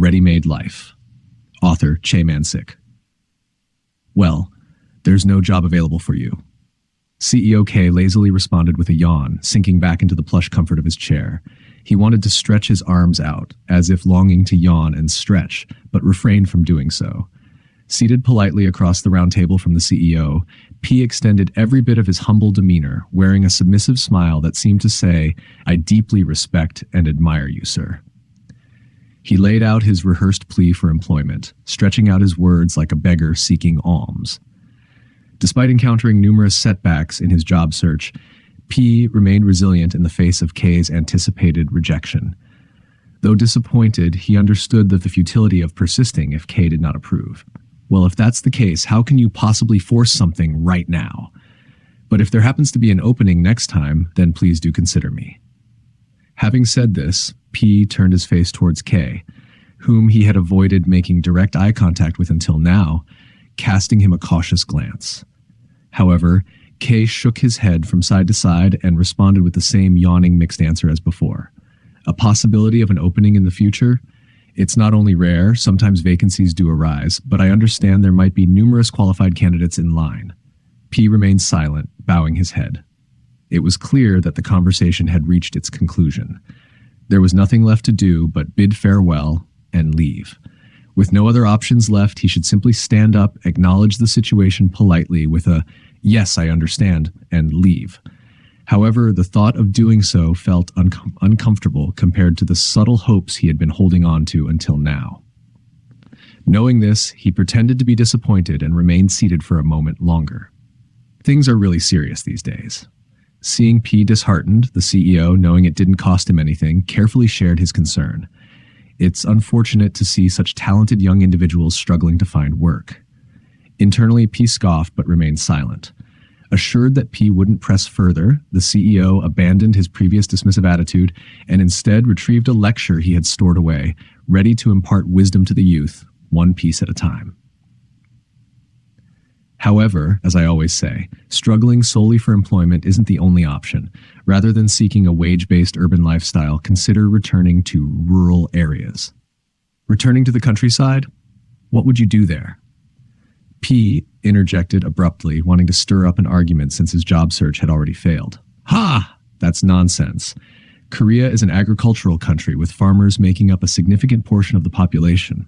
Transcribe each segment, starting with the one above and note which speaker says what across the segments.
Speaker 1: Ready-Made Life. Author Che Mansik. Well, there's no job available for you. CEO K lazily responded with a yawn, sinking back into the plush comfort of his chair. He wanted to stretch his arms out, as if longing to yawn and stretch, but refrained from doing so. Seated politely across the round table from the CEO, P extended every bit of his humble demeanor, wearing a submissive smile that seemed to say, "I deeply respect and admire you, sir." He laid out his rehearsed plea for employment, stretching out his words like a beggar seeking alms. Despite encountering numerous setbacks in his job search, P remained resilient in the face of K's anticipated rejection. Though disappointed, he understood the futility of persisting if K did not approve. Well, if that's the case, how can you possibly force something right now? But if there happens to be an opening next time, then please do consider me. Having said this, P turned his face towards K, whom he had avoided making direct eye contact with until now, casting him a cautious glance. However, K shook his head from side to side and responded with the same yawning mixed answer as before. A possibility of an opening in the future? It's not only rare, sometimes vacancies do arise, but I understand there might be numerous qualified candidates in line. P remained silent, bowing his head. It was clear that the conversation had reached its conclusion. There was nothing left to do but bid farewell and leave. With no other options left, he should simply stand up, acknowledge the situation politely with a "yes, I understand," and leave. However, the thought of doing so felt uncomfortable compared to the subtle hopes he had been holding on to until now. Knowing this, he pretended to be disappointed and remained seated for a moment longer. Things are really serious these days. Seeing P disheartened, the CEO, knowing it didn't cost him anything, carefully shared his concern. It's unfortunate to see such talented young individuals struggling to find work. Internally, P scoffed but remained silent. Assured that P wouldn't press further, the CEO abandoned his previous dismissive attitude and instead retrieved a lecture he had stored away, ready to impart wisdom to the youth, one piece at a time. However, as I always say, struggling solely for employment isn't the only option. Rather than seeking a wage-based urban lifestyle, consider returning to rural areas. Returning to the countryside? What would you do there? P interjected abruptly, wanting to stir up an argument since his job search had already failed. Ha! That's nonsense. Korea is an agricultural country with farmers making up a significant portion of the population.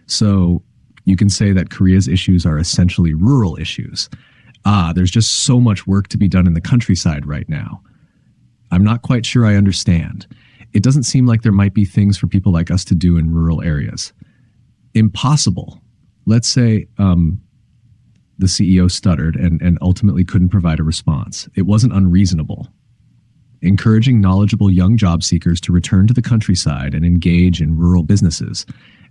Speaker 1: So, you can say that Korea's issues are essentially rural issues. There's just so much work to be done in the countryside right now. I'm not quite sure I understand. It doesn't seem like there might be things for people like us to do in rural areas. Impossible. Let's say, the CEO stuttered and ultimately couldn't provide a response. It wasn't unreasonable. Encouraging knowledgeable young job seekers to return to the countryside and engage in rural businesses,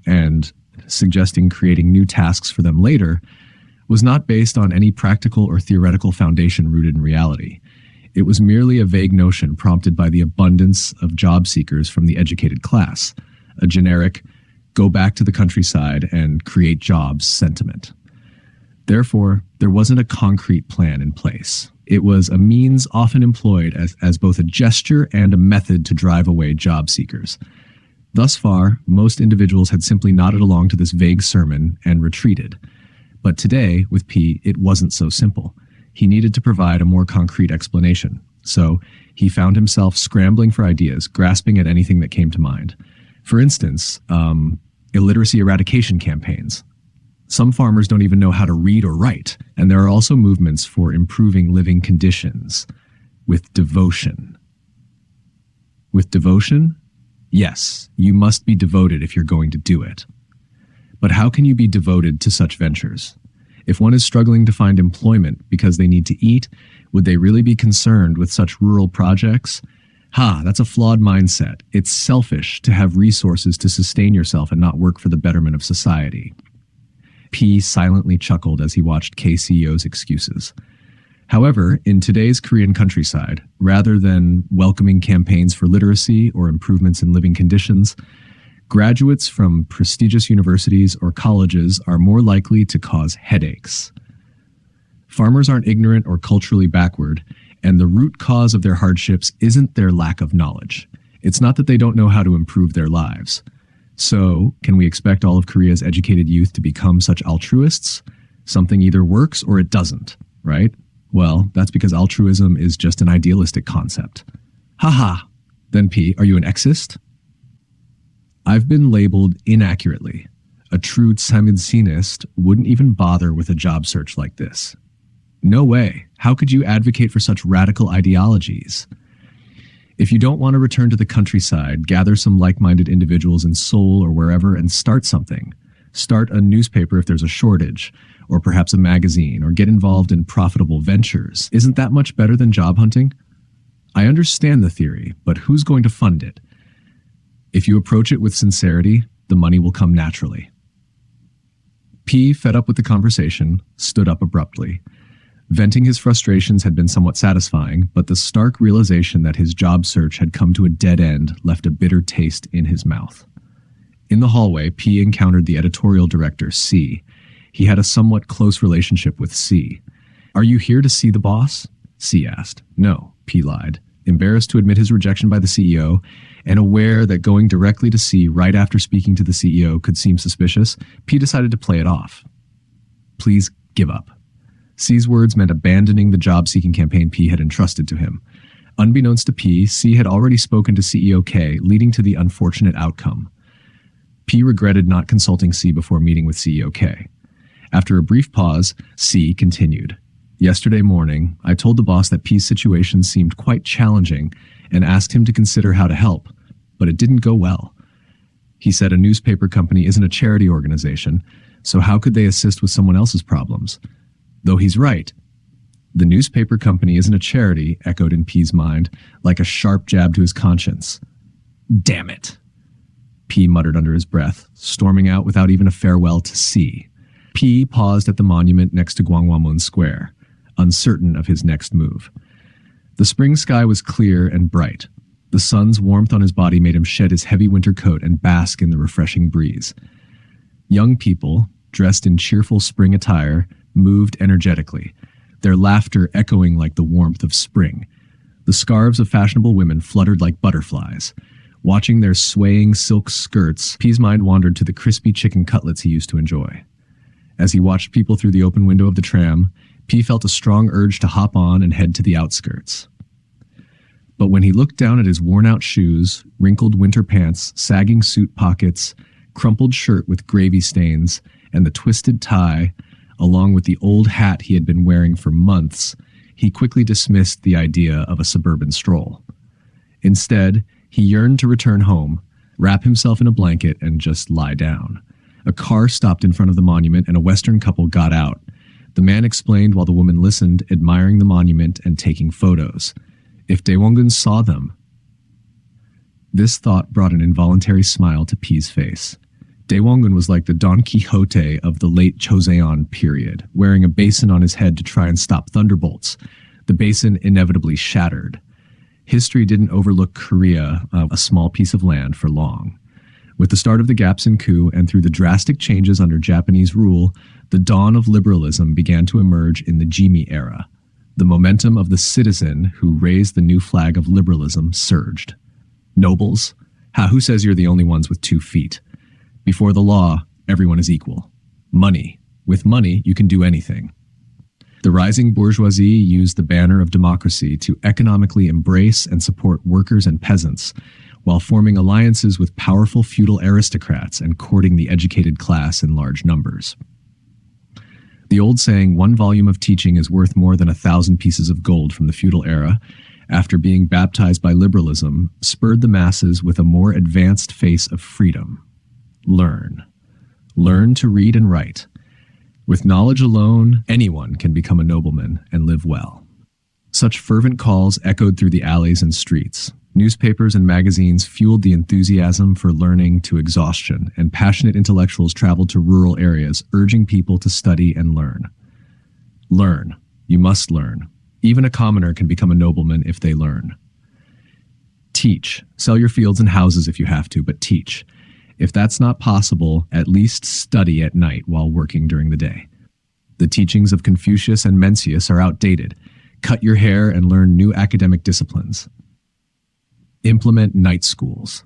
Speaker 1: and suggesting creating new tasks for them later, was not based on any practical or theoretical foundation rooted in reality. It was merely a vague notion prompted by the abundance of job seekers from the educated class, a generic, go back to the countryside and create jobs sentiment. Therefore, there wasn't a concrete plan in place. It was a means often employed as both a gesture and a method to drive away job seekers. Thus far, most individuals had simply nodded along to this vague sermon and retreated. But today, with P, it wasn't so simple. He needed to provide a more concrete explanation. So, he found himself scrambling for ideas, grasping at anything that came to mind. For instance, illiteracy eradication campaigns. Some farmers don't even know how to read or write, and there are also movements for improving living conditions with devotion. With devotion? Yes, you must be devoted if you're going to do it. But how can you be devoted to such ventures? If one is struggling to find employment because they need to eat, would they really be concerned with such rural projects? That's a flawed mindset. It's selfish to have resources to sustain yourself and not work for the betterment of society. P silently chuckled as he watched K-CEO's excuses. However, in today's Korean countryside, rather than welcoming campaigns for literacy or improvements in living conditions, graduates from prestigious universities or colleges are more likely to cause headaches. Farmers aren't ignorant or culturally backward, and the root cause of their hardships isn't their lack of knowledge. It's not that they don't know how to improve their lives. So, can we expect all of Korea's educated youth to become such altruists? Something either works or it doesn't, right? Well, that's because altruism is just an idealistic concept. Haha. Then P, are you an exist? I've been labeled inaccurately. A true Tsamidsinist wouldn't even bother with a job search like this. No way. How could you advocate for such radical ideologies? If you don't want to return to the countryside, gather some like-minded individuals in Seoul or wherever and start something. Start a newspaper if there's a shortage, or perhaps a magazine, or get involved in profitable ventures. Isn't that much better than job hunting? I understand the theory, but who's going to fund it? If you approach it with sincerity, the money will come naturally. P, fed up with the conversation, stood up abruptly. Venting his frustrations had been somewhat satisfying, but the stark realization that his job search had come to a dead end left a bitter taste in his mouth. In the hallway, P encountered the editorial director, C. He had a somewhat close relationship with C. Are you here to see the boss? C asked. No, P lied, embarrassed to admit his rejection by the CEO, and aware that going directly to C right after speaking to the CEO could seem suspicious, P decided to play it off. Please give up. C's words meant abandoning the job-seeking campaign P had entrusted to him. Unbeknownst to P, C had already spoken to CEO K, leading to the unfortunate outcome. P regretted not consulting C before meeting with CEO K. After a brief pause, C continued. Yesterday morning, I told the boss that P's situation seemed quite challenging and asked him to consider how to help, but it didn't go well. He said a newspaper company isn't a charity organization, so how could they assist with someone else's problems? Though he's right. The newspaper company isn't a charity, echoed in P's mind, like a sharp jab to his conscience. Damn it! P muttered under his breath, storming out without even a farewell to C. P paused at the monument next to Gwanghwamun Square, uncertain of his next move. The spring sky was clear and bright. The sun's warmth on his body made him shed his heavy winter coat and bask in the refreshing breeze. Young people, dressed in cheerful spring attire, moved energetically, their laughter echoing like the warmth of spring. The scarves of fashionable women fluttered like butterflies. Watching their swaying silk skirts, P's mind wandered to the crispy chicken cutlets he used to enjoy. As he watched people through the open window of the tram, P felt a strong urge to hop on and head to the outskirts. But when he looked down at his worn-out shoes, wrinkled winter pants, sagging suit pockets, crumpled shirt with gravy stains, and the twisted tie, along with the old hat he had been wearing for months, he quickly dismissed the idea of a suburban stroll. Instead, he yearned to return home, wrap himself in a blanket, and just lie down. A car stopped in front of the monument and a Western couple got out. The man explained while the woman listened, admiring the monument and taking photos. If Daewongun saw them... This thought brought an involuntary smile to P's face. Daewongun was like the Don Quixote of the late Joseon period, wearing a basin on his head to try and stop thunderbolts. The basin inevitably shattered. History didn't overlook Korea, a small piece of land, for long. With the start of the Gapsin coup and through the drastic changes under Japanese rule, the dawn of liberalism began to emerge in the Jimmy era. The momentum of the citizen who raised the new flag of liberalism surged. Nobles? Who says you're the only ones with 2 feet? Before the law, everyone is equal. Money. With money, you can do anything. The rising bourgeoisie used the banner of democracy to economically embrace and support workers and peasants, while forming alliances with powerful feudal aristocrats and courting the educated class in large numbers. The old saying, 1 volume of teaching is worth more than 1,000 pieces of gold from the feudal era, after being baptized by liberalism, spurred the masses with a more advanced face of freedom. Learn. Learn to read and write. With knowledge alone, anyone can become a nobleman and live well. Such fervent calls echoed through the alleys and streets. Newspapers and magazines fueled the enthusiasm for learning to exhaustion, and passionate intellectuals traveled to rural areas, urging people to study and learn. Learn. You must learn. Even a commoner can become a nobleman if they learn. Teach. Sell your fields and houses if you have to, but teach. If that's not possible, at least study at night while working during the day. The teachings of Confucius and Mencius are outdated. Cut your hair and learn new academic disciplines. Implement night schools.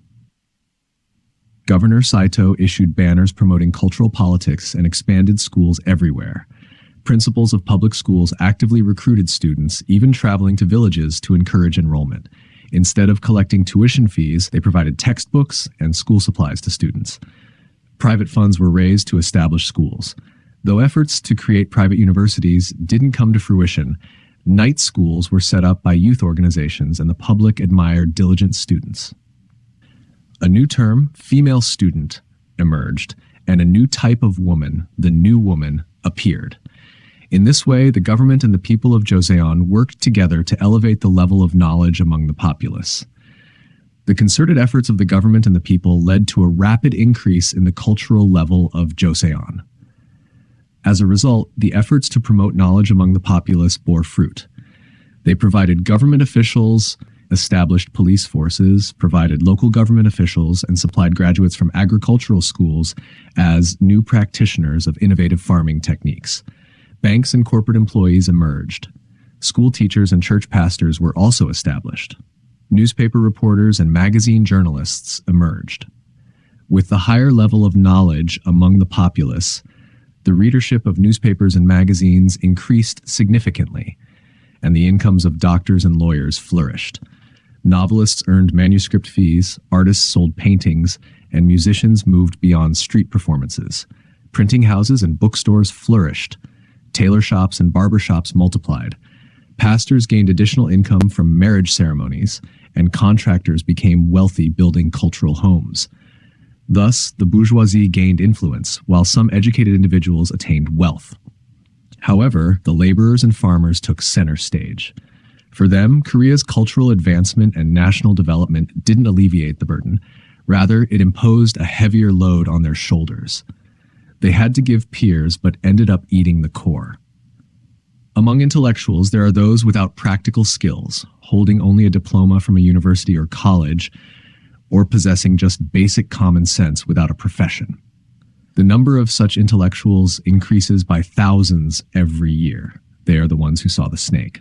Speaker 1: Governor Saito issued banners promoting cultural politics and expanded schools everywhere. Principals of public schools actively recruited students, even traveling to villages to encourage enrollment. Instead of collecting tuition fees, they provided textbooks and school supplies to students. Private funds were raised to establish schools. Though efforts to create private universities didn't come to fruition, night schools were set up by youth organizations, and the public admired diligent students. A new term, female student, emerged, and a new type of woman, the new woman, appeared. In this way, the government and the people of Joseon worked together to elevate the level of knowledge among the populace. The concerted efforts of the government and the people led to a rapid increase in the cultural level of Joseon. As a result, the efforts to promote knowledge among the populace bore fruit. They provided government officials, established police forces, provided local government officials, and supplied graduates from agricultural schools as new practitioners of innovative farming techniques. Banks and corporate employees emerged. School teachers and church pastors were also established. Newspaper reporters and magazine journalists emerged. With the higher level of knowledge among the populace, the readership of newspapers and magazines increased significantly, and the incomes of doctors and lawyers flourished. Novelists earned manuscript fees, artists sold paintings, and musicians moved beyond street performances. Printing houses and bookstores flourished. Tailor shops and barber shops multiplied. Pastors gained additional income from marriage ceremonies, and contractors became wealthy building cultural homes. Thus, the bourgeoisie gained influence, while some educated individuals attained wealth. However, the laborers and farmers took center stage. For them, Korea's cultural advancement and national development didn't alleviate the burden. Rather, it imposed a heavier load on their shoulders. They had to give peers, but ended up eating the core. Among intellectuals, there are those without practical skills, holding only a diploma from a university or college, or possessing just basic common sense without a profession. The number of such intellectuals increases by thousands every year. They are the ones who saw the snake.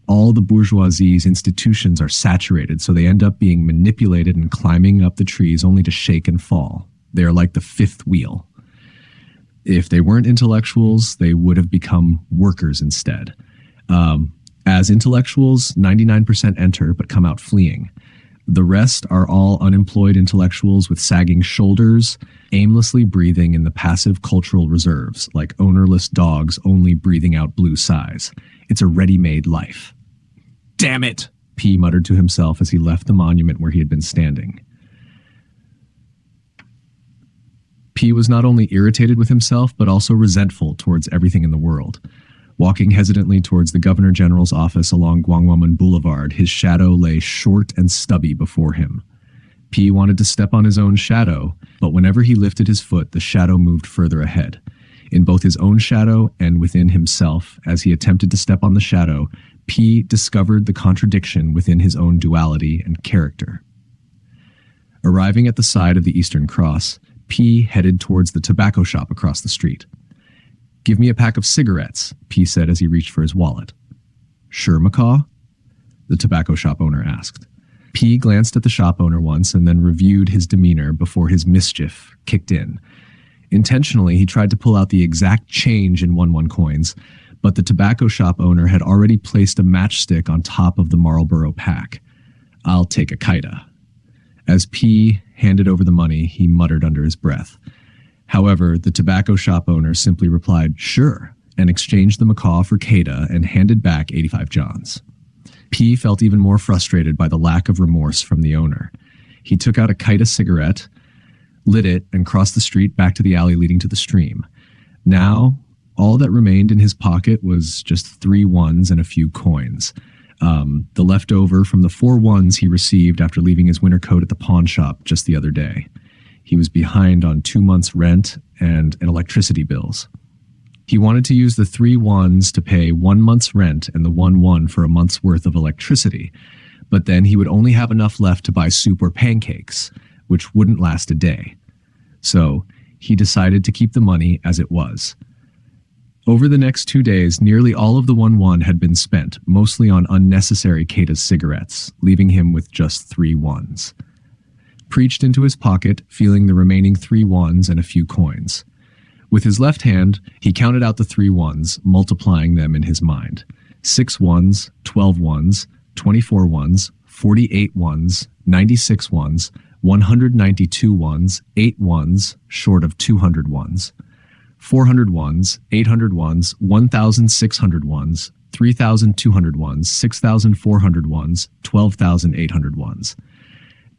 Speaker 1: All the bourgeoisie's institutions are saturated, so they end up being manipulated and climbing up the trees only to shake and fall. They are like the fifth wheel. If they weren't intellectuals, they would have become workers instead. As intellectuals, 99% enter but come out fleeing. The rest are all unemployed intellectuals with sagging shoulders, aimlessly breathing in the passive cultural reserves, like ownerless dogs only breathing out blue sighs. It's a ready-made life. Damn it, P muttered to himself as he left the monument where he had been standing. P was not only irritated with himself, but also resentful towards everything in the world. Walking hesitantly towards the Governor General's office along Gwanghwamun Boulevard, his shadow lay short and stubby before him. P wanted to step on his own shadow, but whenever he lifted his foot, the shadow moved further ahead. In both his own shadow and within himself, as he attempted to step on the shadow, P discovered the contradiction within his own duality and character. Arriving at the side of the Eastern Cross, P headed towards the tobacco shop across the street. "Give me a pack of cigarettes," P said as he reached for his wallet. "Sure, Macaw?" the tobacco shop owner asked. P glanced at the shop owner once and then reviewed his demeanor before his mischief kicked in. Intentionally, he tried to pull out the exact change in 1 coins, but the tobacco shop owner had already placed a matchstick on top of the Marlboro pack. "I'll take a kaida." As P handed over the money, he muttered under his breath. However, the tobacco shop owner simply replied, "Sure," and exchanged the macaw for kaida and handed back 85 johns. P felt even more frustrated by the lack of remorse from the owner. He took out a kaida cigarette, lit it, and crossed the street back to the alley leading to the stream. Now, all that remained in his pocket was just 3 ones and a few coins. The leftover from the 4 ones he received after leaving his winter coat at the pawn shop just the other day. He was behind on 2 months' rent and electricity bills. He wanted to use the 3 ones to pay 1 month's rent and the 1 for a month's worth of electricity, but then he would only have enough left to buy soup or pancakes, which wouldn't last a day. So he decided to keep the money as it was. Over the next 2 days, nearly all of the 1 had been spent, mostly on unnecessary Keita's cigarettes, leaving him with just 3 ones. preached into his pocket, feeling the remaining 3 ones and a few coins. With his left hand, he counted out the 3 ones, multiplying them in his mind. 6 ones, 12 ones, 24 ones, 48 ones, 96 ones, 192 ones, 8 ones, short of 200 ones, 400 ones, 800 ones, 1,600 ones, 3,200 ones, 6,400 ones, 12,800 ones.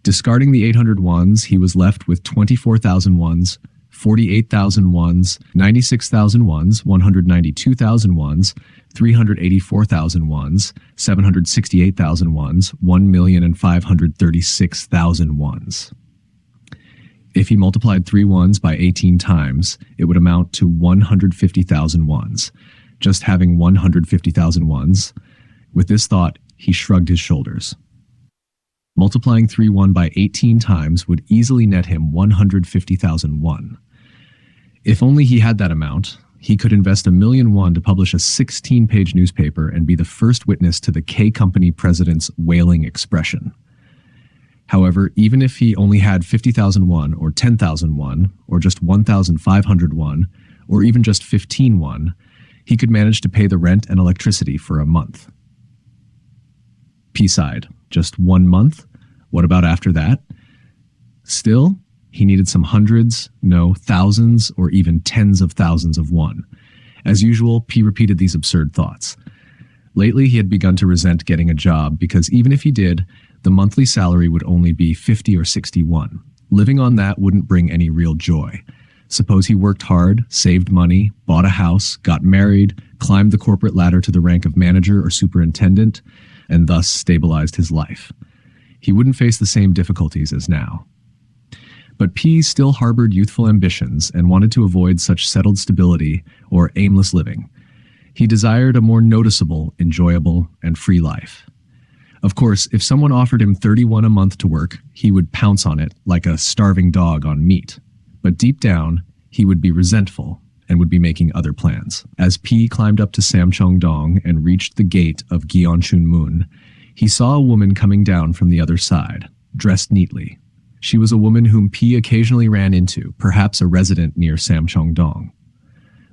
Speaker 1: Discarding the 800 ones, he was left with 24,000 ones, 48,000 ones, 96,000 ones, 192,000 ones, 384,000 ones, 768,000 ones, 1,536,000 ones. If he multiplied 3 ones by 18 times, it would amount to 150,000 ones. Just having 150,000 ones. With this thought, he shrugged his shoulders. Multiplying 3 1 by 18 times would easily net him 150,000 won. If only he had that amount, he could invest 1,000,000 won to publish a 16-page newspaper and be the first witness to the K Company president's wailing expression. However, even if he only had 50,000 won, or 10,000 won, or just 1,500 won, or even just 15 won, he could manage to pay the rent and electricity for a month. P sighed. Just 1 month? What about after that? Still, he needed some hundreds, no, thousands, or even tens of thousands of won. As usual, P repeated these absurd thoughts. Lately, he had begun to resent getting a job because even if he did, the monthly salary would only be 50 or 60 won. Living on that wouldn't bring any real joy. Suppose he worked hard, saved money, bought a house, got married, climbed the corporate ladder to the rank of manager or superintendent, and thus stabilized his life. He wouldn't face the same difficulties as now. But P still harbored youthful ambitions and wanted to avoid such settled stability or aimless living. He desired a more noticeable, enjoyable, and free life. Of course, if someone offered him 31 a month to work, he would pounce on it like a starving dog on meat. But deep down, he would be resentful and would be making other plans. As P climbed up to Samcheong-dong and reached the gate of Gyeonchun-mun, he saw a woman coming down from the other side, dressed neatly. She was a woman whom P occasionally ran into, perhaps a resident near Samcheong-dong.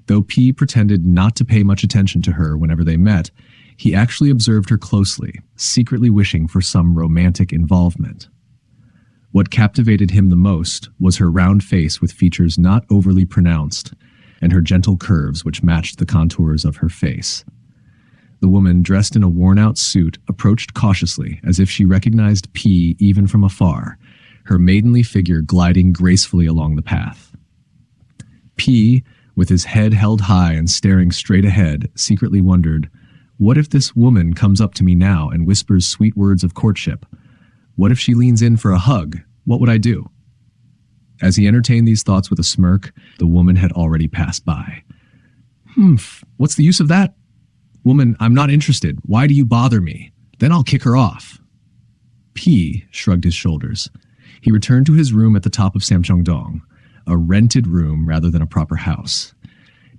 Speaker 1: Though P pretended not to pay much attention to her whenever they met, he actually observed her closely, secretly wishing for some romantic involvement. What captivated him the most was her round face with features not overly pronounced, and her gentle curves which matched the contours of her face. The woman, dressed in a worn-out suit, approached cautiously, as if she recognized P even from afar, her maidenly figure gliding gracefully along the path. P, with his head held high and staring straight ahead, secretly wondered, what if this woman comes up to me now and whispers sweet words of courtship? What if she leans in for a hug? What would I do? As he entertained these thoughts with a smirk, the woman had already passed by. What's the use of that? Woman, I'm not interested. Why do you bother me? Then I'll kick her off. P shrugged his shoulders. He returned to his room at the top of Samcheong-dong, a rented room rather than a proper house.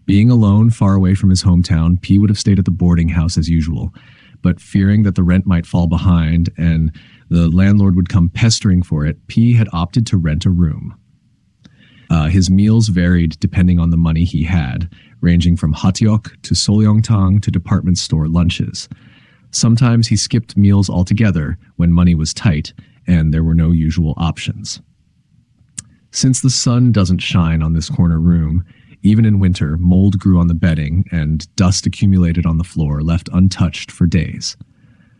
Speaker 1: Being alone far away from his hometown, P would have stayed at the boarding house as usual, but fearing that the rent might fall behind and the landlord would come pestering for it, P had opted to rent a room. His meals varied depending on the money he had, ranging from hotteok to solyongtang to department store lunches. Sometimes he skipped meals altogether when money was tight and there were no usual options. Since the sun doesn't shine on this corner room, even in winter, mold grew on the bedding and dust accumulated on the floor, left untouched for days.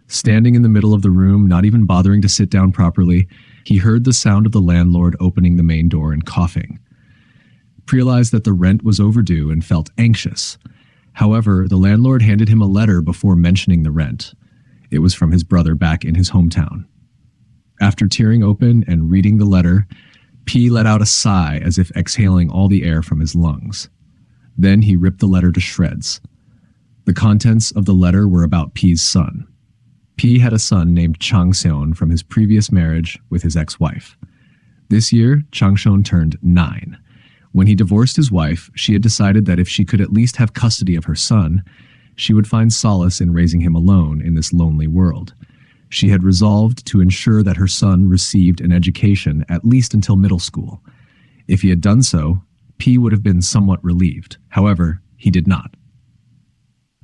Speaker 1: Standing in the middle of the room, not even bothering to sit down properly, he heard the sound of the landlord opening the main door and coughing. Realized that the rent was overdue and felt anxious. However, the landlord handed him a letter before mentioning the rent. It was from his brother back in his hometown. After tearing open and reading the letter, P let out a sigh as if exhaling all the air from his lungs. Then he ripped the letter to shreds. The contents of the letter were about P's son. P had a son named Chang Seon from his previous marriage with his ex-wife. This year, Chang Seon turned 9. When he divorced his wife, she had decided that if she could at least have custody of her son, she would find solace in raising him alone in this lonely world. She had resolved to ensure that her son received an education at least until middle school. If he had done so, P would have been somewhat relieved. However, he did not.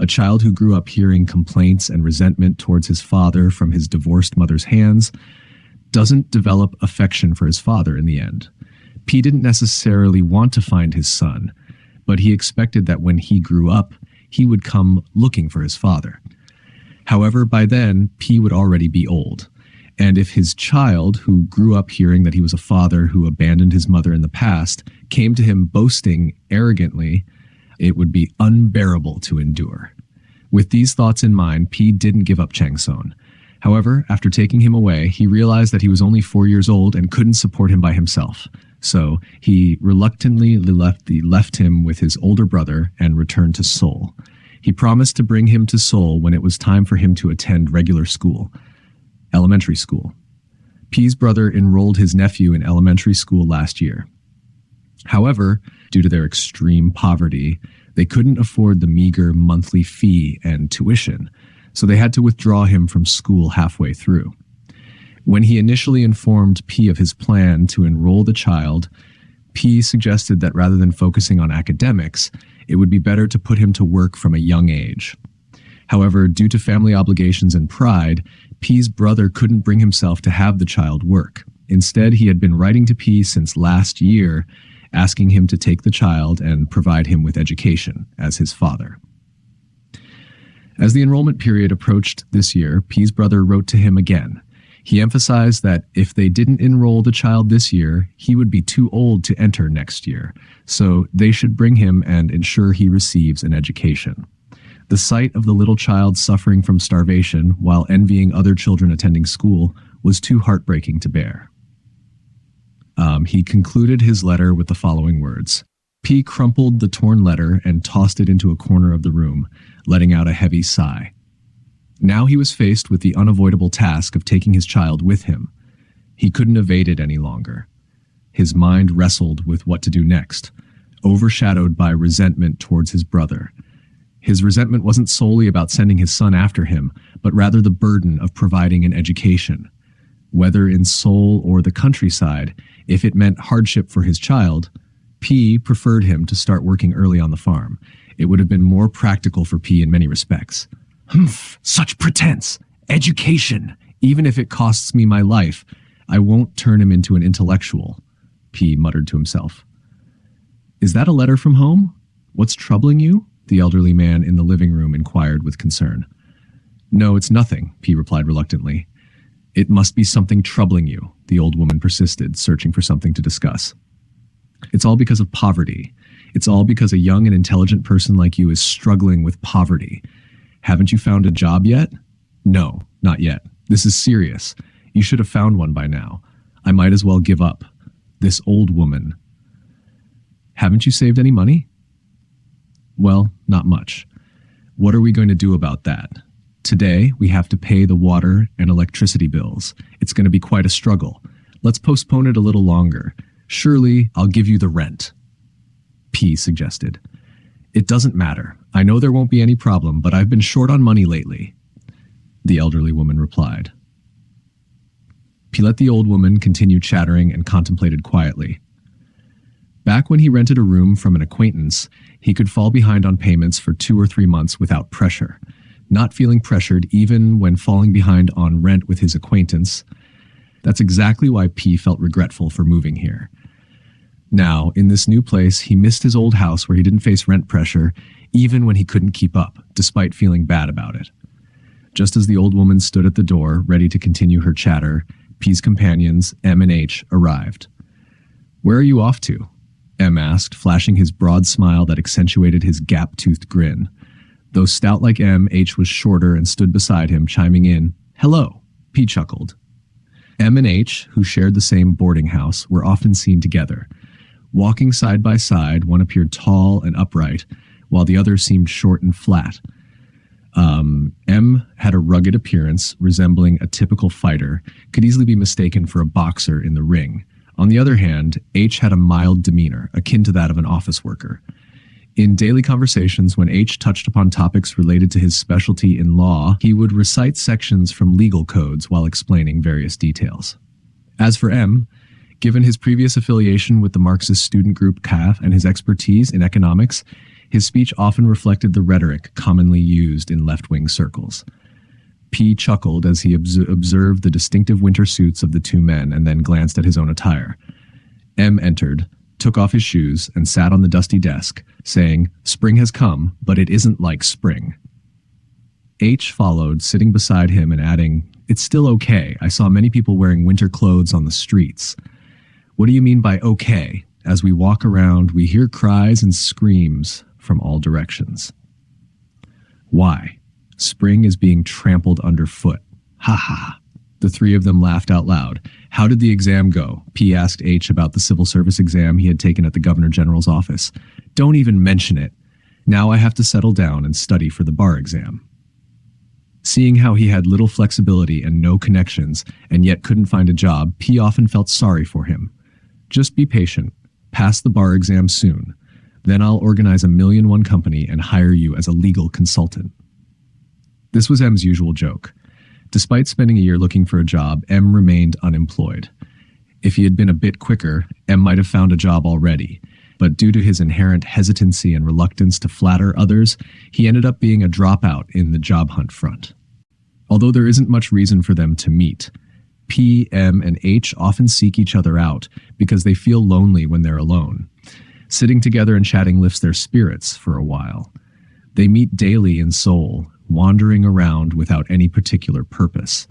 Speaker 1: A child who grew up hearing complaints and resentment towards his father from his divorced mother's hands doesn't develop affection for his father in the end. P didn't necessarily want to find his son, but he expected that when he grew up, he would come looking for his father. However, by then, P would already be old. And if his child, who grew up hearing that he was a father who abandoned his mother in the past, came to him boasting arrogantly, it would be unbearable to endure. With these thoughts in mind, P didn't give up Changson. However, after taking him away, he realized that he was only 4 years old and couldn't support him by himself. So he reluctantly left him with his older brother and returned to Seoul. He promised to bring him to Seoul when it was time for him to attend regular school, elementary school. P's brother enrolled his nephew in elementary school last year. However, due to their extreme poverty, they couldn't afford the meager monthly fee and tuition, so they had to withdraw him from school halfway through. When he initially informed P of his plan to enroll the child, P suggested that rather than focusing on academics, it would be better to put him to work from a young age. However, due to family obligations and pride, P's brother couldn't bring himself to have the child work. Instead, he had been writing to P since last year, asking him to take the child and provide him with education as his father. As the enrollment period approached this year, P's brother wrote to him again. He emphasized that if they didn't enroll the child this year, he would be too old to enter next year, so they should bring him and ensure he receives an education. The sight of the little child suffering from starvation while envying other children attending school was too heartbreaking to bear. He concluded his letter with the following words. P crumpled the torn letter and tossed it into a corner of the room, letting out a heavy sigh. Now he was faced with the unavoidable task of taking his child with him. He couldn't evade it any longer. His mind wrestled with what to do next, overshadowed by resentment towards his brother. His resentment wasn't solely about sending his son after him, but rather the burden of providing an education. Whether in Seoul or the countryside, if it meant hardship for his child, P preferred him to start working early on the farm. It would have been more practical for P in many respects. Humph, such pretense! Education! Even if it costs me my life, I won't turn him into an intellectual, P muttered to himself. Is that a letter from home? What's troubling you? The elderly man in the living room inquired with concern. No, it's nothing, P replied reluctantly. It must be something troubling you, the old woman persisted, searching for something to discuss. It's all because of poverty. It's all because a young and intelligent person like you is struggling with poverty. Haven't you found a job yet? No, not yet. This is serious. You should have found one by now. I might as well give up. This old woman. Haven't you saved any money? Well, not much. What are we going to do about that? Today, we have to pay the water and electricity bills. It's going to be quite a struggle. Let's postpone it a little longer. Surely, I'll give you the rent, P suggested. It doesn't matter. I know there won't be any problem, but I've been short on money lately, the elderly woman replied. P let the old woman continue chattering and contemplated quietly. Back when he rented a room from an acquaintance, he could fall behind on payments for 2 or 3 months without pressure. Not feeling pressured even when falling behind on rent with his acquaintance. That's exactly why P felt regretful for moving here. Now, in this new place, he missed his old house where he didn't face rent pressure, even when he couldn't keep up, despite feeling bad about it. Just as the old woman stood at the door, ready to continue her chatter, P's companions, M and H, arrived. Where are you off to? M asked, flashing his broad smile that accentuated his gap-toothed grin. Though stout like M, H was shorter and stood beside him, chiming in, Hello, P chuckled. M and H, who shared the same boarding house, were often seen together. Walking side by side, one appeared tall and upright, while the other seemed short and flat. M had a rugged appearance, resembling a typical fighter, could easily be mistaken for a boxer in the ring. On the other hand, H had a mild demeanor, akin to that of an office worker. In daily conversations, when H touched upon topics related to his specialty in law, he would recite sections from legal codes while explaining various details. As for M, given his previous affiliation with the Marxist student group CAF and his expertise in economics, his speech often reflected the rhetoric commonly used in left-wing circles. P chuckled as he observed the distinctive winter suits of the two men and then glanced at his own attire. M entered, took off his shoes, and sat on the dusty desk, saying, "Spring has come, but it isn't like spring." H followed, sitting beside him and adding, "It's still okay. I saw many people wearing winter clothes on the streets." "What do you mean by okay?" As we walk around, we hear cries and screams from all directions. Why? Spring is being trampled underfoot. Ha ha. The three of them laughed out loud. "How did the exam go?" P asked H about the civil service exam he had taken at the Governor General's office. "Don't even mention it. Now I have to settle down and study for the bar exam." Seeing how he had little flexibility and no connections, and yet couldn't find a job, P often felt sorry for him. "Just be patient. Pass the bar exam soon. Then I'll organize a 1,000,001 company and hire you as a legal consultant." This was M's usual joke. Despite spending a year looking for a job, M remained unemployed. If he had been a bit quicker, M might have found a job already, but due to his inherent hesitancy and reluctance to flatter others, he ended up being a dropout in the job hunt front. Although there isn't much reason for them to meet, P, M, and H often seek each other out because they feel lonely when they're alone. Sitting together and chatting lifts their spirits for a while. They meet daily in Seoul, wandering around without any particular purpose.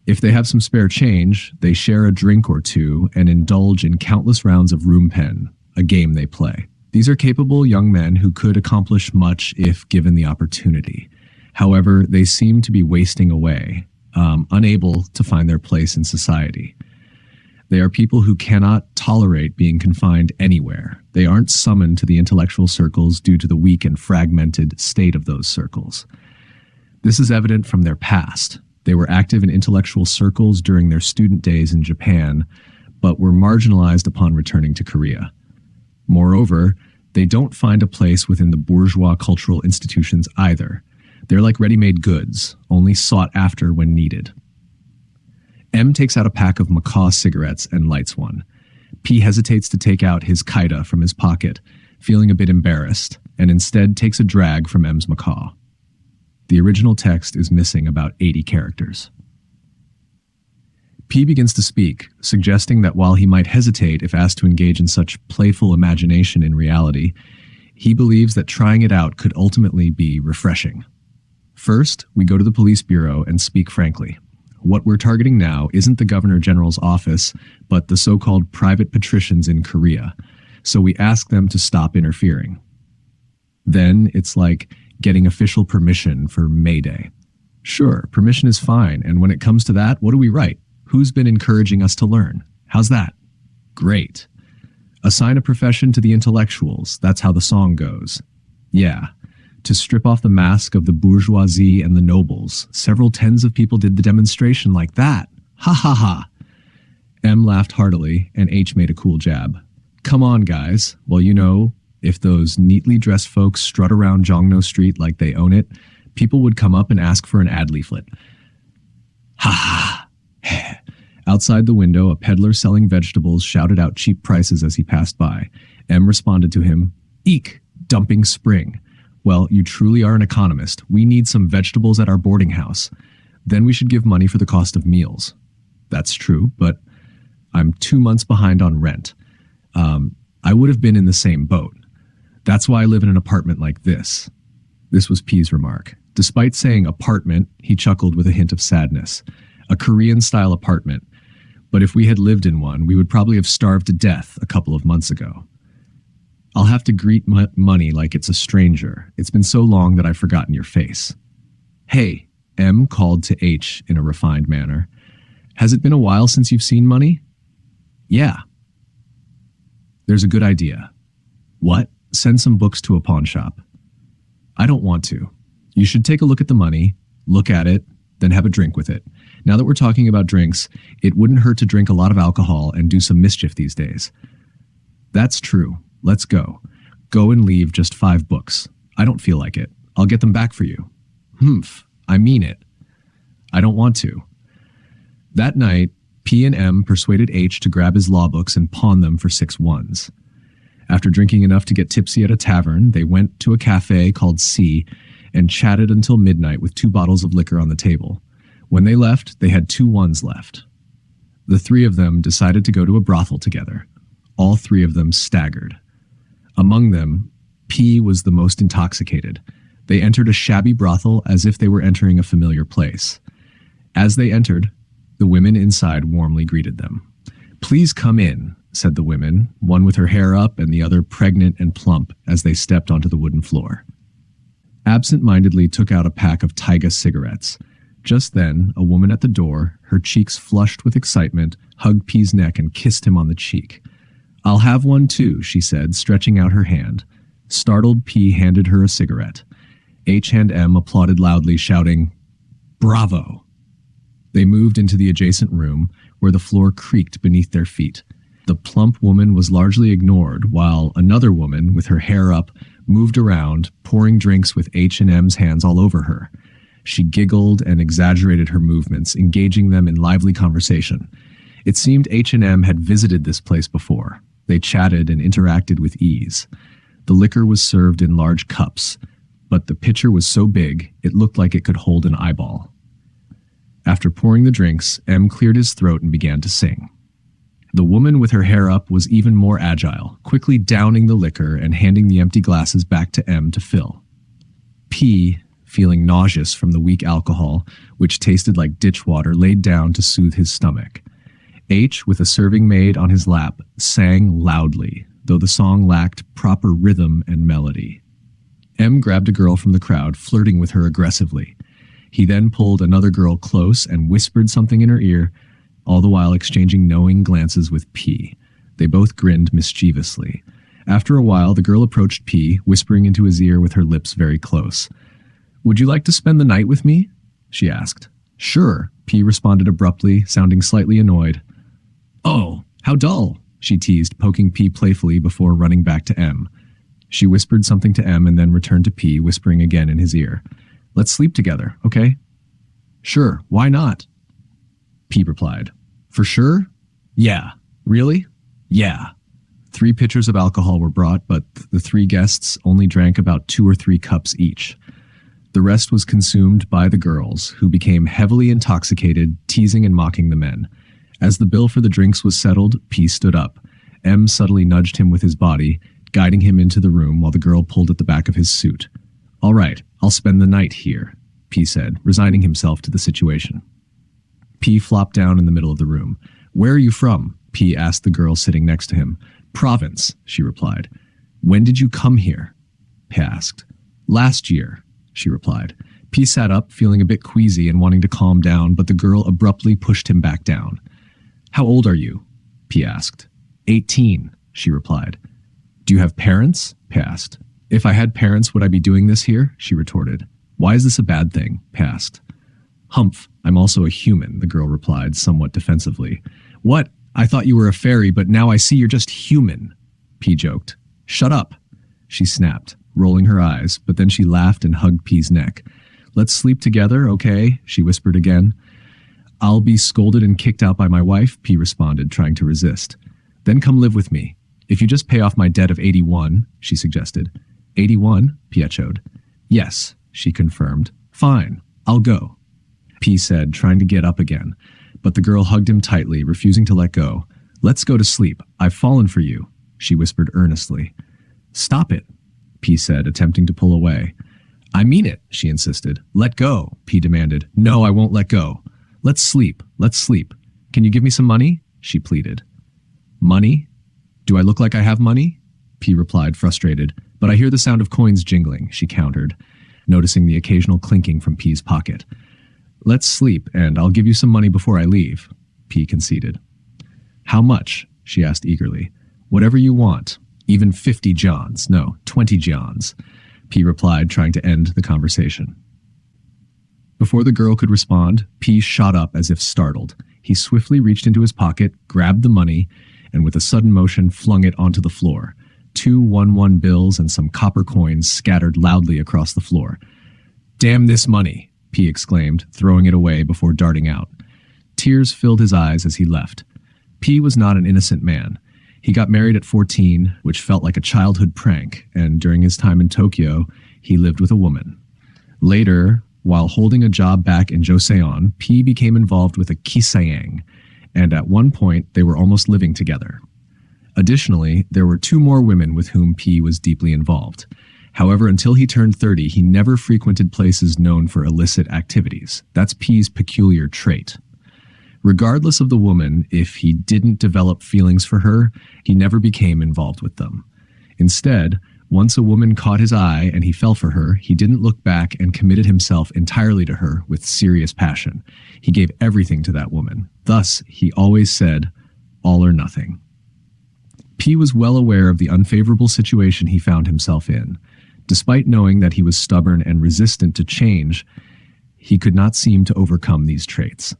Speaker 1: If they have some spare change, they share a drink or two and indulge in countless rounds of room pen, a game they play. These are capable young men who could accomplish much if given the opportunity. However, they seem to be wasting away, unable to find their place in society. They are people who cannot tolerate being confined anywhere. They aren't summoned to the intellectual circles due to the weak and fragmented state of those circles. This is evident from their past. They were active in intellectual circles during their student days in Japan, but were marginalized upon returning to Korea. Moreover, they don't find a place within the bourgeois cultural institutions either. They're like ready-made goods, only sought after when needed. M takes out a pack of macaw cigarettes and lights one. P hesitates to take out his kaida from his pocket, feeling a bit embarrassed, and instead takes a drag from M's macaw. The original text is missing about 80 characters. P begins to speak, suggesting that while he might hesitate if asked to engage in such playful imagination in reality, he believes that trying it out could ultimately be refreshing. First, we go to the police bureau and speak frankly. What we're targeting now isn't the Governor General's office, but the so-called private patricians in Korea, so we ask them to stop interfering. Then it's like getting official permission for May Day. Sure, permission is fine, and when it comes to that, what do we write? Who's been encouraging us to learn? How's that? Great. Assign a profession to the intellectuals, that's how the song goes. Yeah. To strip off the mask of the bourgeoisie and the nobles. Several tens of people did the demonstration like that. Ha ha ha. M laughed heartily, and H made a cool jab. Come on, guys. Well, you know, if those neatly dressed folks strut around Jongno Street like they own it, people would come up and ask for an ad leaflet. Ha ha. Outside the window, a peddler selling vegetables shouted out cheap prices as he passed by. M responded to him, "Eek, dumping spring. Well, you truly are an economist. We need some vegetables at our boarding house. Then we should give money for the cost of meals." That's true, but I'm 2 months behind on rent. I would have been in the same boat. That's why I live in an apartment like this. This was P's remark. Despite saying apartment, he chuckled with a hint of sadness. A Korean-style apartment. But if we had lived in one, we would probably have starved to death a couple of months ago. I'll have to greet money like it's a stranger. It's been so long that I've forgotten your face. Hey, M called to H in a refined manner. Has it been a while since you've seen money? Yeah. There's a good idea. What? Send some books to a pawn shop. I don't want to. You should take a look at the money, look at it, then have a drink with it. Now that we're talking about drinks, it wouldn't hurt to drink a lot of alcohol and do some mischief these days. That's true. Let's go. Go and leave just 5 books. I don't feel like it. I'll get them back for you. Humph, I mean it. I don't want to. That night, P and M persuaded H to grab his law books and pawn them for 6 ones. After drinking enough to get tipsy at a tavern, they went to a cafe called C and chatted until midnight with 2 bottles of liquor on the table. When they left, they had 2 ones left. The 3 of them decided to go to a brothel together. All 3 of them staggered. Among them, P was the most intoxicated. They entered a shabby brothel as if they were entering a familiar place. As they entered, the women inside warmly greeted them. "Please come in," said the women, one with her hair up and the other pregnant and plump as they stepped onto the wooden floor. Absent-mindedly took out a pack of Tyga cigarettes. Just then, a woman at the door, her cheeks flushed with excitement, hugged P's neck and kissed him on the cheek. "I'll have one too," she said, stretching out her hand. Startled, P handed her a cigarette. H and M applauded loudly, shouting, "Bravo!" They moved into the adjacent room, where the floor creaked beneath their feet. The plump woman was largely ignored, while another woman, with her hair up, moved around, pouring drinks with H and M's hands all over her. She giggled and exaggerated her movements, engaging them in lively conversation. It seemed H and M had visited this place before. They chatted and interacted with ease. The liquor was served in large cups, but the pitcher was so big it looked like it could hold an eyeball. After pouring the drinks, M cleared his throat and began to sing. The woman with her hair up was even more agile, quickly downing the liquor and handing the empty glasses back to M to fill. P, feeling nauseous from the weak alcohol, which tasted like ditch water, laid down to soothe his stomach. H, with a serving maid on his lap, sang loudly, though the song lacked proper rhythm and melody. M grabbed a girl from the crowd, flirting with her aggressively. He then pulled another girl close and whispered something in her ear, all the while exchanging knowing glances with P. They both grinned mischievously. After a while, the girl approached P, whispering into his ear with her lips very close. "Would you like to spend the night with me?" she asked. "Sure," P responded abruptly, sounding slightly annoyed. "Oh, how dull," she teased, poking P playfully before running back to M. She whispered something to M and then returned to P, whispering again in his ear. "Let's sleep together, okay?" "Sure, why not?" P replied. "For sure? Yeah. Really? Yeah." 3 pitchers of alcohol were brought, but the 3 guests only drank about 2 or 3 cups each. The rest was consumed by the girls, who became heavily intoxicated, teasing and mocking the men. As the bill for the drinks was settled, P stood up. M subtly nudged him with his body, guiding him into the room while the girl pulled at the back of his suit. "All right, I'll spend the night here," P said, resigning himself to the situation. P flopped down in the middle of the room. "Where are you from?" P asked the girl sitting next to him. "Province," she replied. "When did you come here?" P asked. "Last year," she replied. P sat up, feeling a bit queasy and wanting to calm down, but the girl abruptly pushed him back down. "How old are you?" P asked. 18, she replied. "Do you have parents?" P asked. "If I had parents, would I be doing this here?" she retorted. "Why is this a bad thing?" P asked. "Humph, I'm also a human," the girl replied, somewhat defensively. "What? I thought you were a fairy, but now I see you're just human," P joked. "Shut up," she snapped, rolling her eyes, but then she laughed and hugged P's neck. "Let's sleep together, okay?" she whispered again. "I'll be scolded and kicked out by my wife," P responded, trying to resist. "Then come live with me. If you just pay off my debt of 81, she suggested. 81? P echoed. "Yes," she confirmed. "Fine, I'll go," P said, trying to get up again. But the girl hugged him tightly, refusing to let go. "Let's go to sleep. I've fallen for you," she whispered earnestly. "Stop it," P said, attempting to pull away. "I mean it," she insisted. "Let go," P demanded. "No, I won't let go. Let's sleep. Let's sleep. Can you give me some money?" she pleaded. "Money? Do I look like I have money?" P replied, frustrated. "But I hear the sound of coins jingling," she countered, noticing the occasional clinking from P's pocket. "Let's sleep, and I'll give you some money before I leave," P conceded. "How much?" she asked eagerly. "Whatever you want. Even 50 Johns. No, 20 Johns," P replied, trying to end the conversation. Before the girl could respond, P shot up as if startled. He swiftly reached into his pocket, grabbed the money, and with a sudden motion flung it onto the floor. 2 1-1 bills and some copper coins scattered loudly across the floor. "Damn this money," P exclaimed, throwing it away before darting out. Tears filled his eyes as he left. P was not an innocent man. He got married at 14, which felt like a childhood prank, and during his time in Tokyo, he lived with a woman. Later, while holding a job back in Joseon, P became involved with a kisayang, and at one point they were almost living together. Additionally, there were 2 more women with whom P was deeply involved. However, until he turned 30, he never frequented places known for illicit activities. That's P's peculiar trait. Regardless of the woman, if he didn't develop feelings for her, he never became involved with them. Instead, once a woman caught his eye and he fell for her, he didn't look back and committed himself entirely to her with serious passion. He gave everything to that woman. Thus, he always said, all or nothing. P was well aware of the unfavorable situation he found himself in. Despite knowing that he was stubborn and resistant to change, he could not seem to overcome these traits.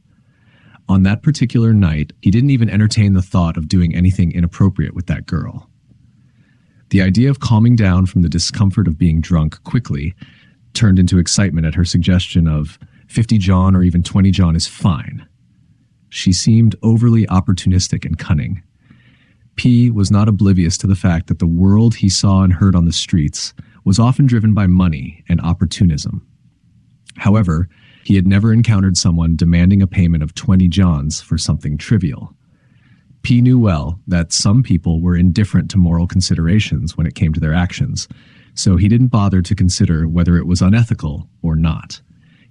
Speaker 1: On that particular night, he didn't even entertain the thought of doing anything inappropriate with that girl. The idea of calming down from the discomfort of being drunk quickly turned into excitement at her suggestion of 50 John or even 20 John is fine. She seemed overly opportunistic and cunning. P was not oblivious to the fact that the world he saw and heard on the streets was often driven by money and opportunism. However, he had never encountered someone demanding a payment of 20 Johns for something trivial. P knew well that some people were indifferent to moral considerations when it came to their actions, so he didn't bother to consider whether it was unethical or not.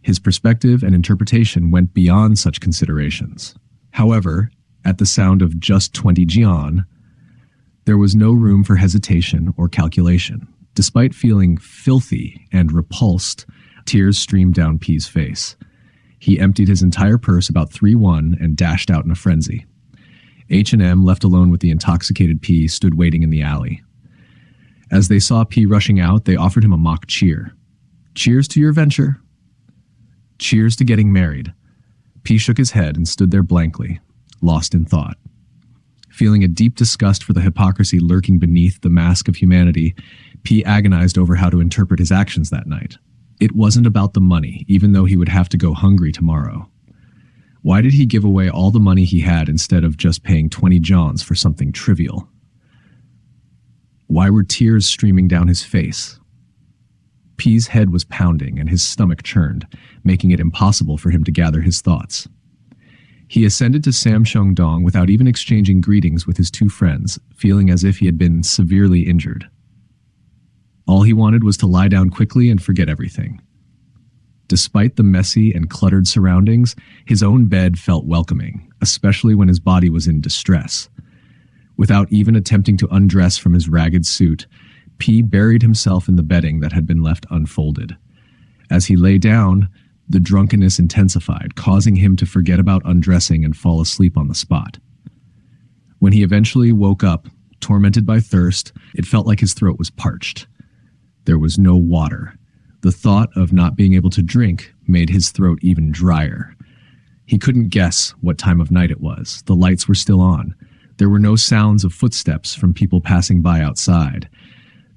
Speaker 1: His perspective and interpretation went beyond such considerations. However, at the sound of just 20 jian, there was no room for hesitation or calculation. Despite feeling filthy and repulsed, tears streamed down P's face. He emptied his entire purse about 3-1 and dashed out in a frenzy. H&M, left alone with the intoxicated P, stood waiting in the alley. As they saw P rushing out, they offered him a mock cheer. "Cheers to your venture." "Cheers to getting married." P shook his head and stood there blankly, lost in thought. Feeling a deep disgust for the hypocrisy lurking beneath the mask of humanity, P agonized over how to interpret his actions that night. It wasn't about the money, even though he would have to go hungry tomorrow. Why did he give away all the money he had instead of just paying 20 Johns for something trivial? Why were tears streaming down his face? P's head was pounding and his stomach churned, making it impossible for him to gather his thoughts. He ascended to Samcheong-dong without even exchanging greetings with his 2 friends, feeling as if he had been severely injured. All he wanted was to lie down quickly and forget everything. Despite the messy and cluttered surroundings, his own bed felt welcoming, especially when his body was in distress. Without even attempting to undress from his ragged suit, P buried himself in the bedding that had been left unfolded. As he lay down, the drunkenness intensified, causing him to forget about undressing and fall asleep on the spot. When he eventually woke up, tormented by thirst, it felt like his throat was parched. There was no water. The thought of not being able to drink made his throat even drier. He couldn't guess what time of night it was. The lights were still on. There were no sounds of footsteps from people passing by outside.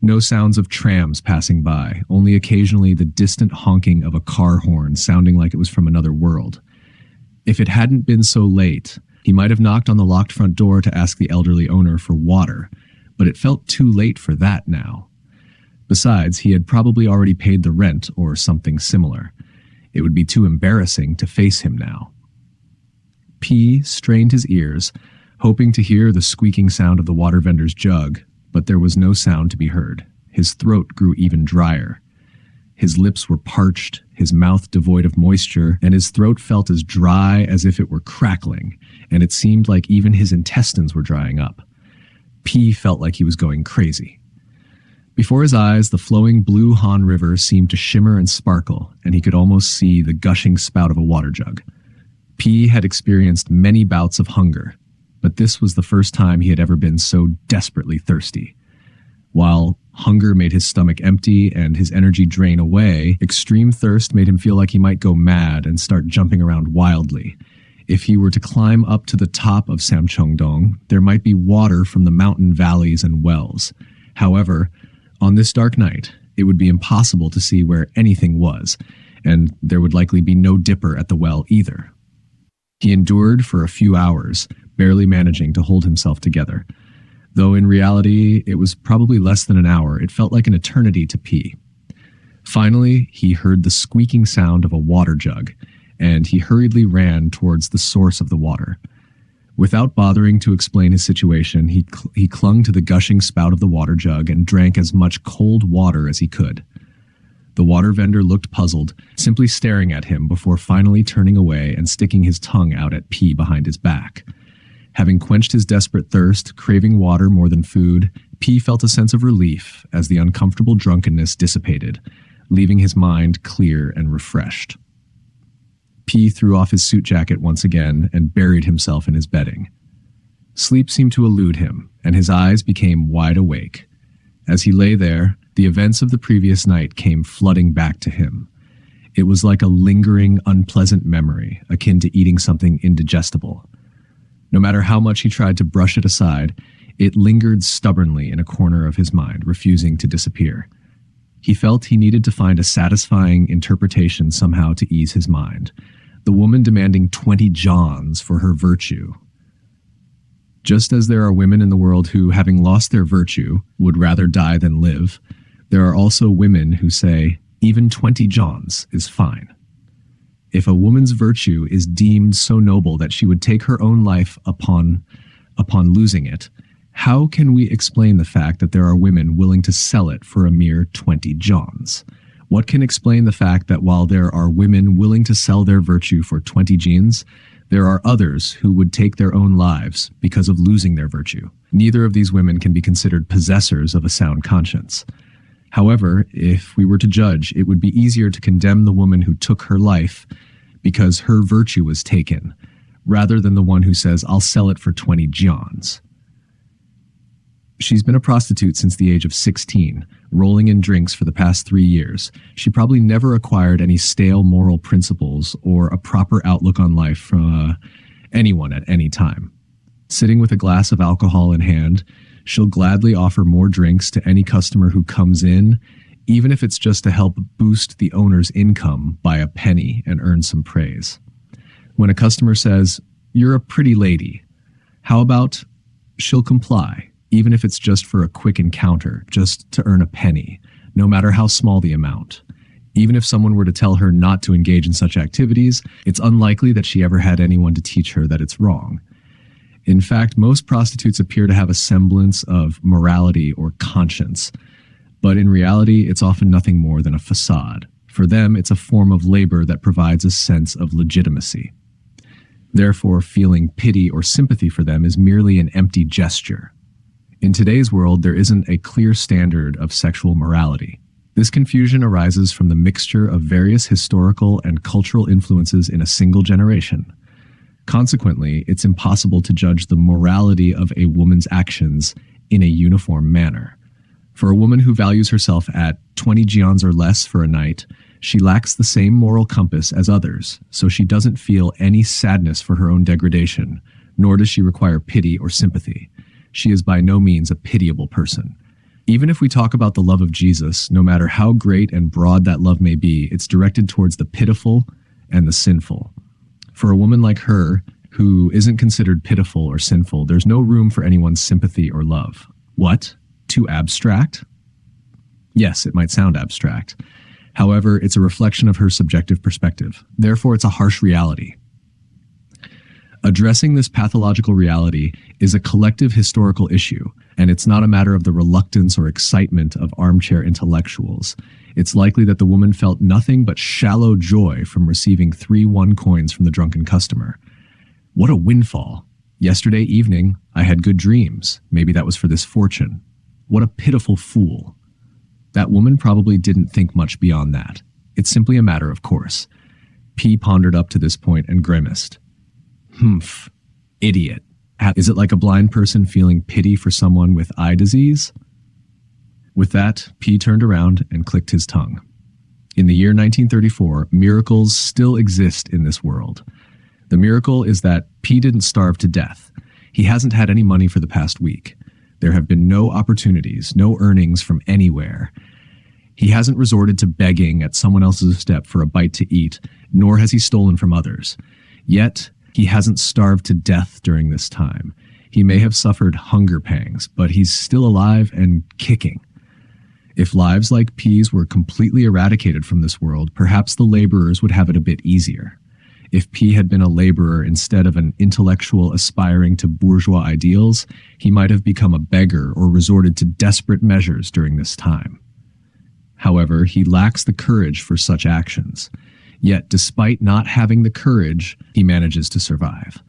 Speaker 1: No sounds of trams passing by, only occasionally the distant honking of a car horn sounding like it was from another world. If it hadn't been so late, he might have knocked on the locked front door to ask the elderly owner for water, but it felt too late for that now. Besides, he had probably already paid the rent or something similar. It would be too embarrassing to face him now. P strained his ears, hoping to hear the squeaking sound of the water vendor's jug, but there was no sound to be heard. His throat grew even drier. His lips were parched, his mouth devoid of moisture, and his throat felt as dry as if it were crackling, and it seemed like even his intestines were drying up. P felt like he was going crazy. Before his eyes, the flowing blue Han River seemed to shimmer and sparkle, and he could almost see the gushing spout of a water jug. P had experienced many bouts of hunger, but this was the first time he had ever been so desperately thirsty. While hunger made his stomach empty and his energy drain away, extreme thirst made him feel like he might go mad and start jumping around wildly. If he were to climb up to the top of Samcheong-dong, there might be water from the mountain valleys and wells. However, on this dark night, it would be impossible to see where anything was, and there would likely be no dipper at the well either. He endured for a few hours, barely managing to hold himself together. Though in reality, it was probably less than an hour, it felt like an eternity to P. Finally, he heard the squeaking sound of a water jug, and he hurriedly ran towards the source of the water. Without bothering to explain his situation, he clung to the gushing spout of the water jug and drank as much cold water as he could. The water vendor looked puzzled, simply staring at him before finally turning away and sticking his tongue out at P behind his back. Having quenched his desperate thirst, craving water more than food, P felt a sense of relief as the uncomfortable drunkenness dissipated, leaving his mind clear and refreshed. P threw off his suit jacket once again and buried himself in his bedding. Sleep seemed to elude him, and his eyes became wide awake. As he lay there, the events of the previous night came flooding back to him. It was like a lingering, unpleasant memory, akin to eating something indigestible. No matter how much he tried to brush it aside, it lingered stubbornly in a corner of his mind, refusing to disappear. He felt he needed to find a satisfying interpretation somehow to ease his mind. The woman demanding 20 Johns for her virtue. Just as there are women in the world who, having lost their virtue, would rather die than live, there are also women who say, even 20 Johns is fine. If a woman's virtue is deemed so noble that she would take her own life upon losing it, how can we explain the fact that there are women willing to sell it for a mere 20 Johns? What can explain the fact that while there are women willing to sell their virtue for 20 jeans, there are others who would take their own lives because of losing their virtue? Neither of these women can be considered possessors of a sound conscience. However, if we were to judge, it would be easier to condemn the woman who took her life because her virtue was taken, rather than the one who says, I'll sell it for 20 Johns. She's been a prostitute since the age of 16, rolling in drinks for the past 3 years. She probably never acquired any stale moral principles or a proper outlook on life from anyone at any time. Sitting with a glass of alcohol in hand, she'll gladly offer more drinks to any customer who comes in, even if it's just to help boost the owner's income by a penny and earn some praise. When a customer says, "You're a pretty lady," how about she'll comply, even if it's just for a quick encounter, just to earn a penny, no matter how small the amount. Even if someone were to tell her not to engage in such activities, it's unlikely that she ever had anyone to teach her that it's wrong. In fact, most prostitutes appear to have a semblance of morality or conscience, but in reality, it's often nothing more than a facade. For them, it's a form of labor that provides a sense of legitimacy. Therefore, feeling pity or sympathy for them is merely an empty gesture. In today's world, there isn't a clear standard of sexual morality. This confusion arises from the mixture of various historical and cultural influences in a single generation. Consequently, it's impossible to judge the morality of a woman's actions in a uniform manner. For a woman who values herself at 20 geons or less for a night, she lacks the same moral compass as others, so she doesn't feel any sadness for her own degradation, nor does she require pity or sympathy. She is by no means a pitiable person. Even if we talk about the love of Jesus, no matter how great and broad that love may be, it's directed towards the pitiful and the sinful. For a woman like her, who isn't considered pitiful or sinful, there's no room for anyone's sympathy or love. What? Too abstract? Yes, it might sound abstract. However, it's a reflection of her subjective perspective. Therefore, it's a harsh reality. Addressing this pathological reality is a collective historical issue, and it's not a matter of the reluctance or excitement of armchair intellectuals. It's likely that the woman felt nothing but shallow joy from receiving 3 1 coins from the drunken customer. What a windfall. Yesterday evening, I had good dreams. Maybe that was for this fortune. What a pitiful fool. That woman probably didn't think much beyond that. It's simply a matter of course. P pondered up to this point and grimaced. Humph. Idiot. Is it like a blind person feeling pity for someone with eye disease? With that, P turned around and clicked his tongue. In the year 1934, miracles still exist in this world. The miracle is that P didn't starve to death. He hasn't had any money for the past week. There have been no opportunities, no earnings from anywhere. He hasn't resorted to begging at someone else's step for a bite to eat, nor has he stolen from others. Yet, he hasn't starved to death during this time. He may have suffered hunger pangs, but he's still alive and kicking. If lives like P's were completely eradicated from this world, perhaps the laborers would have it a bit easier. If P had been a laborer instead of an intellectual aspiring to bourgeois ideals, he might have become a beggar or resorted to desperate measures during this time. However, he lacks the courage for such actions. Yet, despite not having the courage, he manages to survive.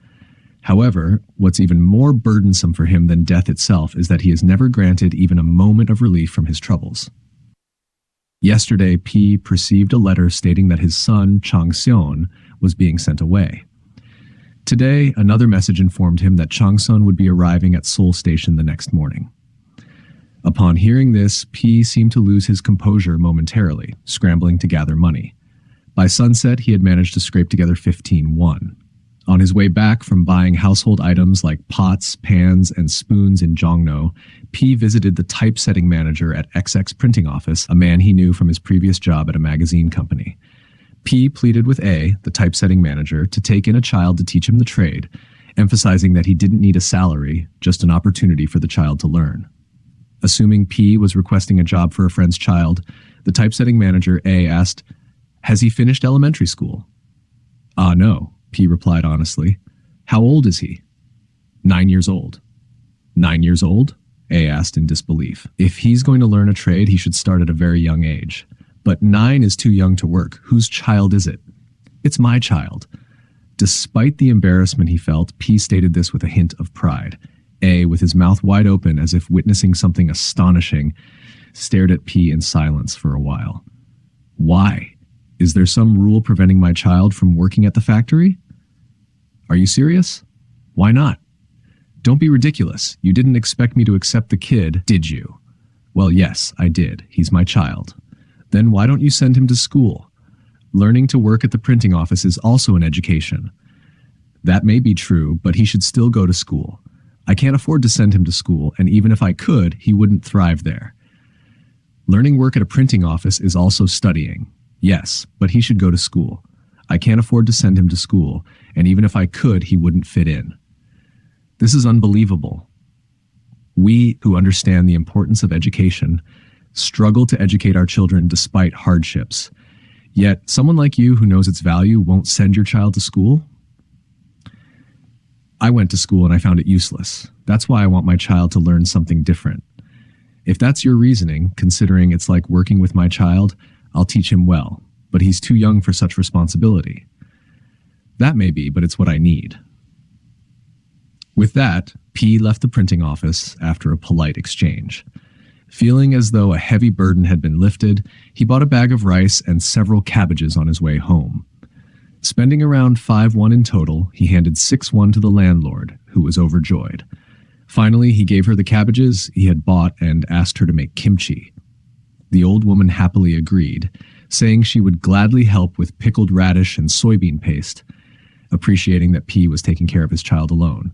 Speaker 1: However, what's even more burdensome for him than death itself is that he is never granted even a moment of relief from his troubles. Yesterday, P received a letter stating that his son, Chang Xion, was being sent away. Today, another message informed him that Chang Sun would be arriving at Seoul Station the next morning. Upon hearing this, P seemed to lose his composure momentarily, scrambling to gather money. By sunset, he had managed to scrape together 15 won. On his way back from buying household items like pots, pans, and spoons in Jongno, P visited the typesetting manager at XX Printing Office, a man he knew from his previous job at a magazine company. P pleaded with A, the typesetting manager, to take in a child to teach him the trade, emphasizing that he didn't need a salary, just an opportunity for the child to learn. Assuming P was requesting a job for a friend's child, the typesetting manager, A, asked, "Has he finished elementary school?" "Ah, no," P replied honestly. "How old is he?" 9 years old. 9 years old? A asked in disbelief. If he's going to learn a trade, he should start at a very young age. But 9 is too young to work. Whose child is it? It's my child. Despite the embarrassment he felt, P stated this with a hint of pride. A, with his mouth wide open as if witnessing something astonishing, stared at P in silence for a while. Why? Is there some rule preventing my child from working at the factory? Are you serious? Why not? Don't be ridiculous. You didn't expect me to accept the kid, did you? Well, yes, I did. He's my child. Then why don't you send him to school? Learning to work at the printing office is also an education. That may be true, but he should still go to school. I can't afford to send him to school, and even if I could, he wouldn't thrive there. Learning work at a printing office is also studying. Yes, but he should go to school. I can't afford to send him to school, and even if I could, he wouldn't fit in. This is unbelievable. We, who understand the importance of education, struggle to educate our children despite hardships. Yet, someone like you who knows its value won't send your child to school? I went to school and I found it useless. That's why I want my child to learn something different. If that's your reasoning, considering it's like working with my child, I'll teach him well, but he's too young for such responsibility. That may be, but it's what I need. With that, P left the printing office after a polite exchange. Feeling as though a heavy burden had been lifted, he bought a bag of rice and several cabbages on his way home. Spending around 5 won in total, he handed 6 won to the landlord, who was overjoyed. Finally, he gave her the cabbages he had bought and asked her to make kimchi. The old woman happily agreed, saying she would gladly help with pickled radish and soybean paste, appreciating that P was taking care of his child alone.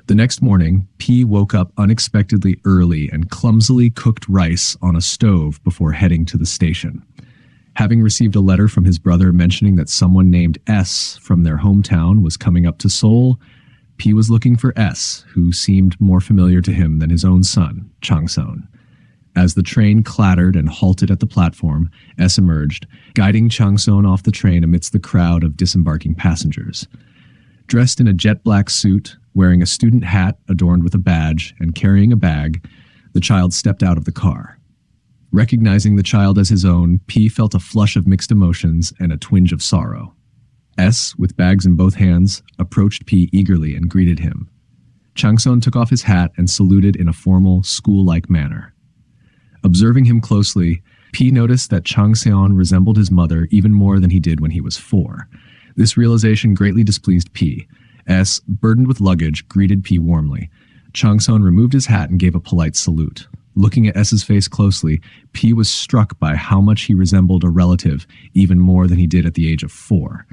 Speaker 1: The next morning, P woke up unexpectedly early and clumsily cooked rice on a stove before heading to the station. Having received a letter from his brother mentioning that someone named S from their hometown was coming up to Seoul, P was looking for S, who seemed more familiar to him than his own son, Changseon. As the train clattered and halted at the platform, S emerged, guiding Changseon off the train amidst the crowd of disembarking passengers. Dressed in a jet-black suit, wearing a student hat adorned with a badge, and carrying a bag, the child stepped out of the car. Recognizing the child as his own, P felt a flush of mixed emotions and a twinge of sorrow. S, with bags in both hands, approached P eagerly and greeted him. Changseon took off his hat and saluted in a formal, school-like manner. Observing him closely, P noticed that Changseon resembled his mother even more than he did when he was 4. This realization greatly displeased P. S, burdened with luggage, greeted P warmly. Changseon removed his hat and gave a polite salute. Looking at S's face closely, P was struck by how much he resembled a relative, even more than he did at the age of 4.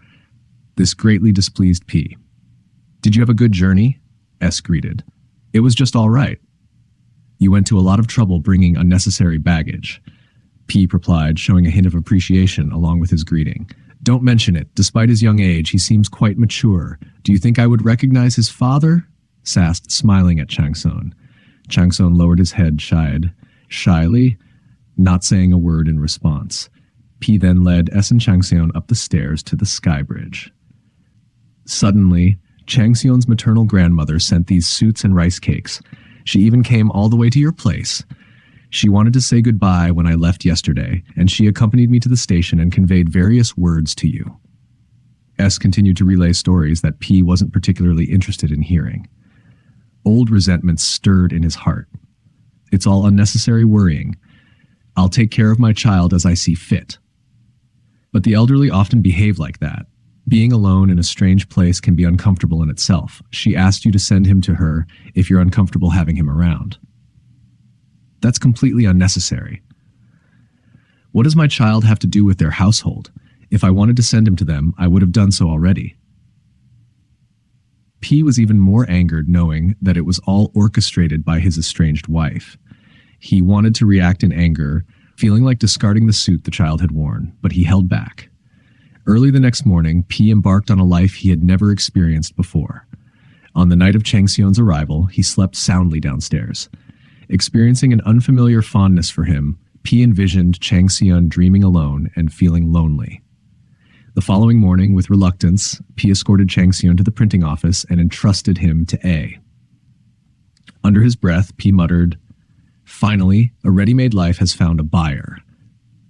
Speaker 1: This greatly displeased P. "Did you have a good journey?" S greeted. "It was just all right." You went to a lot of trouble bringing unnecessary baggage. P replied, showing a hint of appreciation along with his greeting. Don't mention it. Despite his young age, he seems quite mature. Do you think I would recognize his father? Sassed, smiling at Changson. Changson lowered his head shyly, not saying a word in response. P then led S and Changseon up the stairs to the sky bridge. Suddenly, Changseon's maternal grandmother sent these suits and rice cakes. She even came all the way to your place. She wanted to say goodbye when I left yesterday, and she accompanied me to the station and conveyed various words to you. S continued to relay stories that P wasn't particularly interested in hearing. Old resentments stirred in his heart. It's all unnecessary worrying. I'll take care of my child as I see fit. But the elderly often behave like that. Being alone in a strange place can be uncomfortable in itself. She asked you to send him to her if you're uncomfortable having him around. That's completely unnecessary. What does my child have to do with their household? If I wanted to send him to them, I would have done so already. P was even more angered knowing that it was all orchestrated by his estranged wife. He wanted to react in anger, feeling like discarding the suit the child had worn, but he held back. Early the next morning, P embarked on a life he had never experienced before. On the night of Changseon's arrival, he slept soundly downstairs. Experiencing an unfamiliar fondness for him, P envisioned Changseon dreaming alone and feeling lonely. The following morning, with reluctance, P escorted Changseon to the printing office and entrusted him to A. Under his breath, P muttered, "Finally, A Ready-Made Life has found a buyer."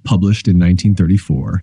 Speaker 1: Published in 1934,